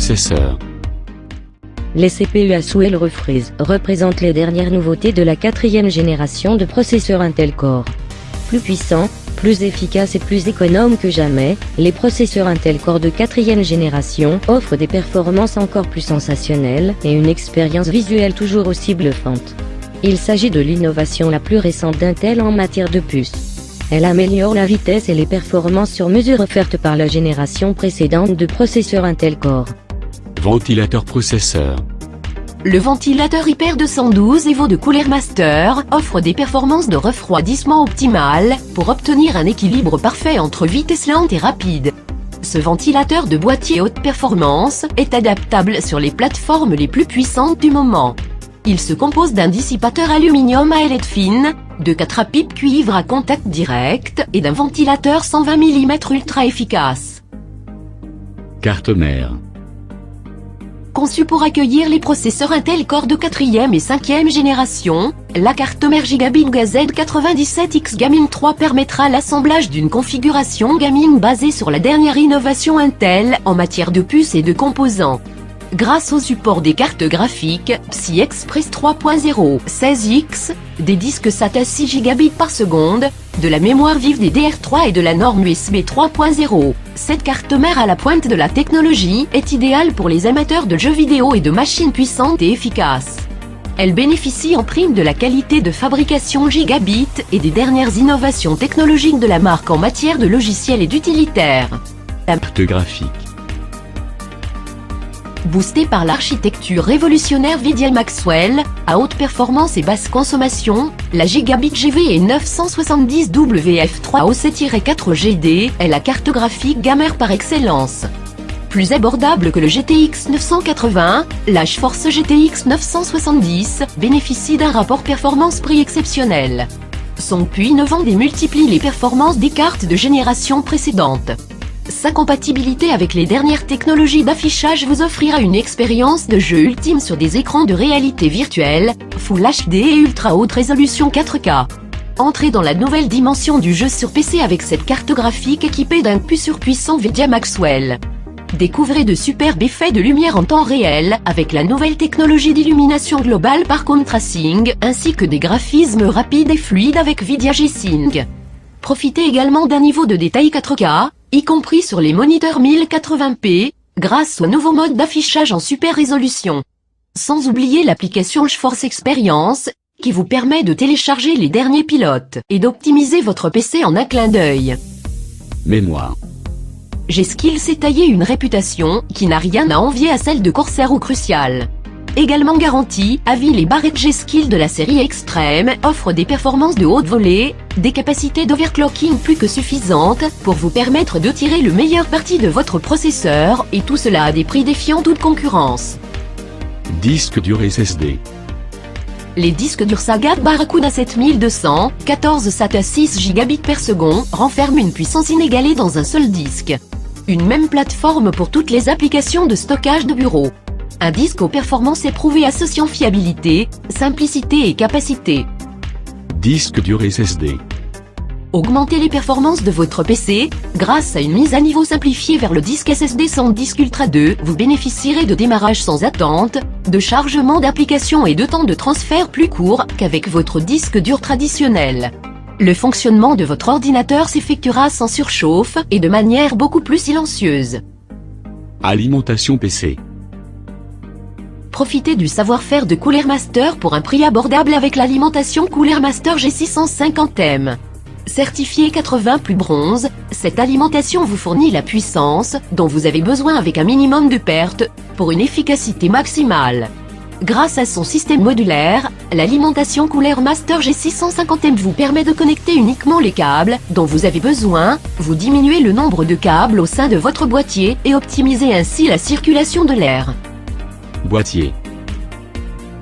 processeur. Les CPU à souhait refreeze représentent les dernières nouveautés de la 4e génération de processeurs Intel Core. Plus puissants, plus efficaces et plus économes que jamais, les processeurs Intel Core de 4e génération offrent des performances encore plus sensationnelles et une expérience visuelle toujours aussi bluffante. Il s'agit de l'innovation la plus récente d'Intel en matière de puces. Elle améliore la vitesse et les performances sur mesure offertes par la génération précédente de processeurs Intel Core. Ventilateur processeur. Le ventilateur Hyper 212 Evo de Cooler Master offre des performances de refroidissement optimales pour obtenir un équilibre parfait entre vitesse lente et rapide. Ce ventilateur de boîtier haute performance est adaptable sur les plateformes les plus puissantes du moment. Il se compose d'un dissipateur aluminium à ailette fine, de 4 pipes cuivre à contact direct et d'un ventilateur 120 mm ultra efficace. Carte mère. Conçue pour accueillir les processeurs Intel Core de 4e et 5e génération, la carte mère Gigabit Z97X Gaming 3 permettra l'assemblage d'une configuration gaming basée sur la dernière innovation Intel en matière de puces et de composants. Grâce au support des cartes graphiques PCI Express 3.0 16X, des disques SATA 6 Gb par seconde, de la mémoire vive des DR3 et de la norme USB 3.0, cette carte mère à la pointe de la technologie est idéale pour les amateurs de jeux vidéo et de machines puissantes et efficaces. Elle bénéficie en prime de la qualité de fabrication Gigabit et des dernières innovations technologiques de la marque en matière de logiciels et d'utilitaires. Carte graphique. Boostée par l'architecture révolutionnaire Vidiel Maxwell, à haute performance et basse consommation, la Gigabit GV 970WF3 O7-4GD est la carte graphique gamer par excellence. Plus abordable que le GTX 980, la GeForce GTX 970 bénéficie d'un rapport performance-prix exceptionnel. Son puits innovant démultiplie les performances des cartes de génération précédente. Sa compatibilité avec les dernières technologies d'affichage vous offrira une expérience de jeu ultime sur des écrans de réalité virtuelle, Full HD et ultra haute résolution 4K. Entrez dans la nouvelle dimension du jeu sur PC avec cette carte graphique équipée d'un surpuissant Vidia Maxwell. Découvrez de superbes effets de lumière en temps réel avec la nouvelle technologie d'illumination globale par contrasting ainsi que des graphismes rapides et fluides avec Vidia G-Sync. Profitez également d'un niveau de détail 4K, y compris sur les moniteurs 1080p, grâce au nouveau mode d'affichage en super résolution. Sans oublier l'application GeForce Experience, qui vous permet de télécharger les derniers pilotes et d'optimiser votre PC en un clin d'œil. Mémoire. G-Skill s'est taillé une réputation qui n'a rien à envier à celle de Corsair ou Crucial. Également garantie, Avil et Barrett G-Skill de la série Extreme offrent des performances de haute volée, des capacités d'overclocking plus que suffisantes pour vous permettre de tirer le meilleur parti de votre processeur, et tout cela à des prix défiant toute concurrence. Disque dur SSD. Les disques durs Saga Barracuda 7200, 14 SATA 6 Gb per second renferment une puissance inégalée dans un seul disque. Une même plateforme pour toutes les applications de stockage de bureau. Un disque aux performances éprouvées associant fiabilité, simplicité et capacité. Disque dur SSD. Augmentez les performances de votre PC, grâce à une mise à niveau simplifiée vers le disque SSD SanDisk Ultra 2, vous bénéficierez de démarrage sans attente, de chargement d'applications et de temps de transfert plus court qu'avec votre disque dur traditionnel. Le fonctionnement de votre ordinateur s'effectuera sans surchauffe et de manière beaucoup plus silencieuse. Alimentation PC. Profitez du savoir-faire de Cooler Master pour un prix abordable avec l'alimentation Cooler Master G650M. Certifiée 80 plus bronze, cette alimentation vous fournit la puissance dont vous avez besoin avec un minimum de pertes pour une efficacité maximale. Grâce à son système modulaire, l'alimentation Cooler Master G650M vous permet de connecter uniquement les câbles dont vous avez besoin, vous diminuez le nombre de câbles au sein de votre boîtier et optimisez ainsi la circulation de l'air. Boîtier.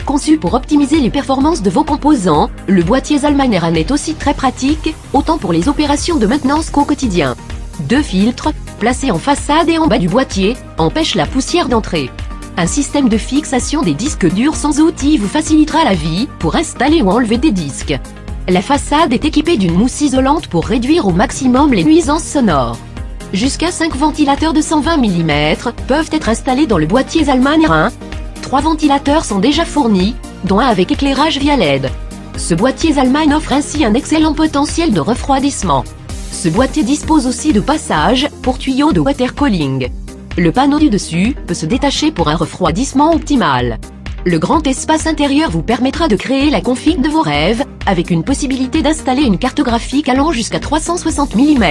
Conçu pour optimiser les performances de vos composants, le boîtier Zalmaneran est aussi très pratique, autant pour les opérations de maintenance qu'au quotidien. 2 filtres, placés en façade et en bas du boîtier, empêchent la poussière d'entrer. Un système de fixation des disques durs sans outils vous facilitera la vie pour installer ou enlever des disques. La façade est équipée d'une mousse isolante pour réduire au maximum les nuisances sonores. Jusqu'à 5 ventilateurs de 120 mm peuvent être installés dans le boîtier Allemagne 1. 3 ventilateurs sont déjà fournis, dont un avec éclairage via LED. Ce boîtier Allemagne offre ainsi un excellent potentiel de refroidissement. Ce boîtier dispose aussi de passages pour tuyaux de water cooling. Le panneau du dessus peut se détacher pour un refroidissement optimal. Le grand espace intérieur vous permettra de créer la config de vos rêves, avec une possibilité d'installer une carte graphique allant jusqu'à 360 mm.